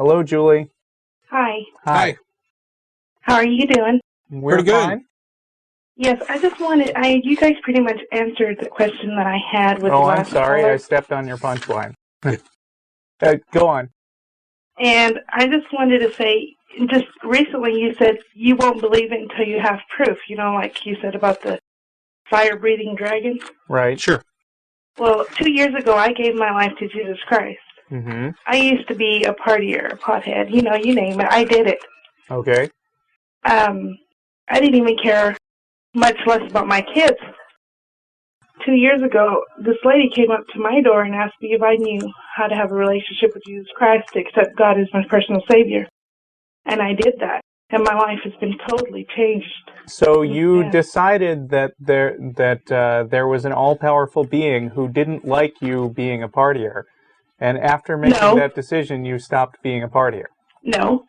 Hello, Julie. Hi. Hi. How are you doing? We're Pretty good. fine. Yes, I just wanted, you guys pretty much answered the question that I had with the I'm last sorry. caller. I stepped on your punchline. Go on. And I just wanted to say, just recently you said you won't believe it until you have proof, you know, like you said about the fire-breathing dragon. Right. Sure. Well, 2 years ago I gave my life to Jesus Christ. Mm-hmm. I used to be a partier, a pothead, you know, you name it. I did it. Okay. I didn't even care much less about my kids. 2 years ago, this lady came up to my door and asked me if I knew how to have a relationship with Jesus Christ to accept God as my personal Savior. And I did that. And my life has been totally changed. So you decided that there was an all-powerful being who didn't like you being a partier. And after making that decision, you stopped being a partier. No.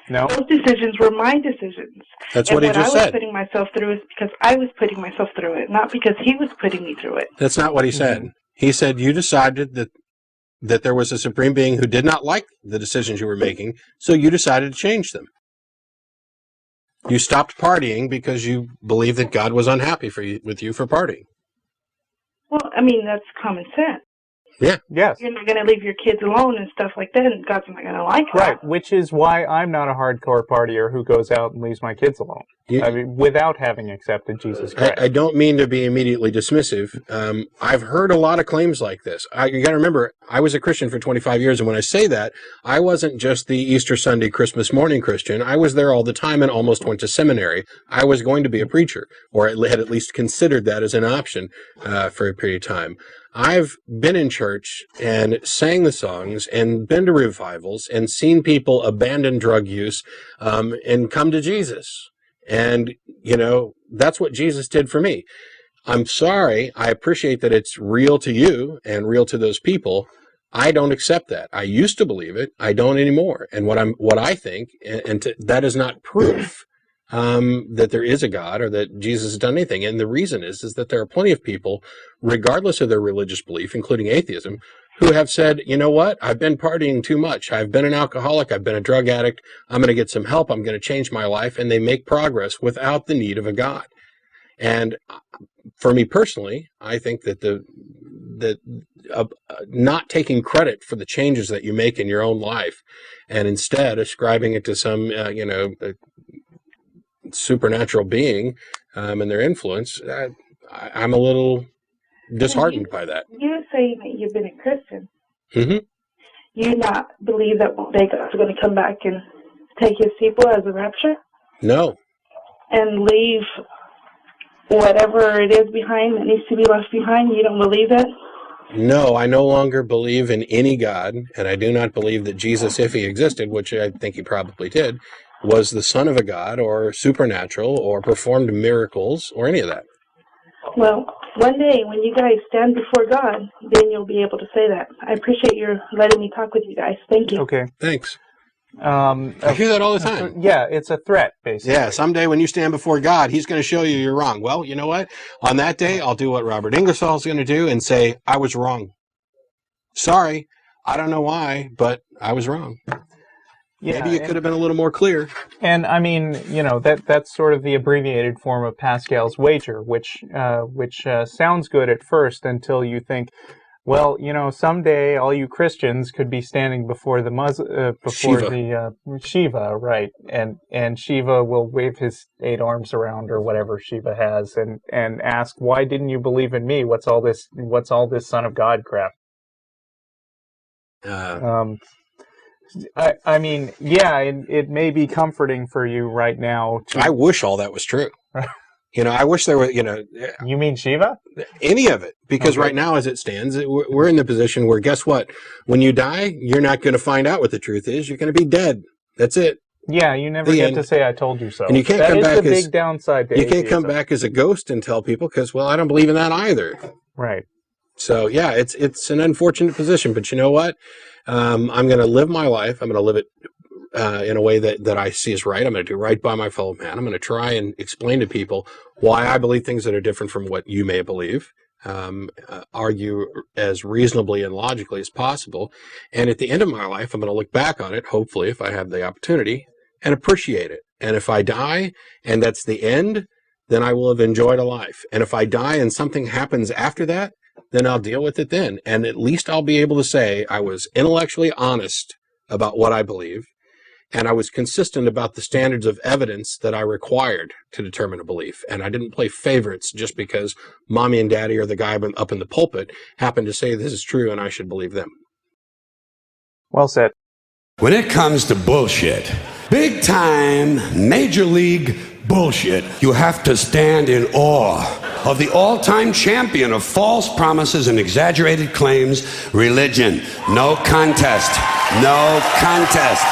No? Those decisions were my decisions. That's what he just said. I was putting myself through is because I was putting myself through it, not because he was putting me through it. That's not what he said. He said you decided that there was a supreme being who did not like the decisions you were making, so you decided to change them. You stopped partying because you believed that God was unhappy with you for partying. Well, I mean, that's common sense. Yeah. Yes. You're not going to leave your kids alone and stuff like that, and God's not going to like that. Right, which is why I'm not a hardcore partier who goes out and leaves my kids alone. I mean, without having accepted Jesus Christ. I don't mean to be immediately dismissive. I've heard a lot of claims like this. You got to remember, I was a Christian for 25 years, and when I say that, I wasn't just the Easter Sunday, Christmas morning Christian. I was there all the time and almost went to seminary. I was going to be a preacher, or had at least considered that as an option for a period of time. I've been in church and sang the songs and been to revivals and seen people abandon drug use and come to Jesus. And, you know, that's what Jesus did for me. I'm sorry. I appreciate that it's real to you and real to those people. I don't accept that. I used to believe it. I don't anymore. And what I think, that is not proof that there is a God or that Jesus has done anything. And the reason is that there are plenty of people, regardless of their religious belief, including atheism, who have said, you know what, I've been partying too much. I've been an alcoholic. I've been a drug addict. I'm going to get some help. I'm going to change my life. And they make progress without the need of a God. And for me personally, I think that not taking credit for the changes that you make in your own life and instead ascribing it to some, supernatural being and their influence, I'm a little disheartened by that. You say that you've been a Christian. Mm-hmm. You not believe that one day God's going to come back and take his people as a rapture? No. And leave whatever it is behind that needs to be left behind? You don't believe that? No, I no longer believe in any God, and I do not believe that Jesus, if he existed, which I think he probably did, was the son of a God or supernatural or performed miracles or any of that. Well, one day when you guys stand before God, then you'll be able to say that. I appreciate your letting me talk with you guys. Thank you. Okay. Thanks. I hear that all the time. Yeah, it's a threat, basically. Yeah, someday when you stand before God, he's going to show you you're wrong. Well, you know what? On that day, I'll do what Robert Ingersoll's going to do and say, I was wrong. Sorry, I don't know why, but I was wrong. Yeah, maybe it could have been a little more clear. And I mean, you know, that's sort of the abbreviated form of Pascal's wager, which sounds good at first until you think, well, you know, someday all you Christians could be standing before the Shiva, right? And Shiva will wave his 8 arms around or whatever Shiva has, and ask, why didn't you believe in me? What's all this Son of God crap? I mean, yeah, it may be comforting for you right now. I wish all that was true. You know, I wish there were, you know... You mean Shiva? Any of it. Because right now, as it stands, we're in the position where, guess what? When you die, you're not going to find out what the truth is. You're going to be dead. That's it. Yeah, you never get to say, I told you so. And you can't come back as... That is the big downside to atheism. You can't come back as a ghost and tell people, because, well, I don't believe in that either. Right. So, yeah, it's an unfortunate position. But you know what? I'm going to live my life. I'm going to live it in a way that I see as right. I'm going to do right by my fellow man. I'm going to try and explain to people why I believe things that are different from what you may believe. argue as reasonably and logically as possible. And at the end of my life, I'm going to look back on it, hopefully, if I have the opportunity, and appreciate it. And if I die and that's the end, then I will have enjoyed a life. And if I die and something happens after that, then I'll deal with it then. And at least I'll be able to say I was intellectually honest about what I believe, and I was consistent about the standards of evidence that I required to determine a belief. And I didn't play favorites just because mommy and daddy or the guy up in the pulpit happened to say this is true and I should believe them. Well said. When it comes to bullshit, big time, major league bullshit, you have to stand in awe of the all-time champion of false promises and exaggerated claims, religion. No contest. No contest.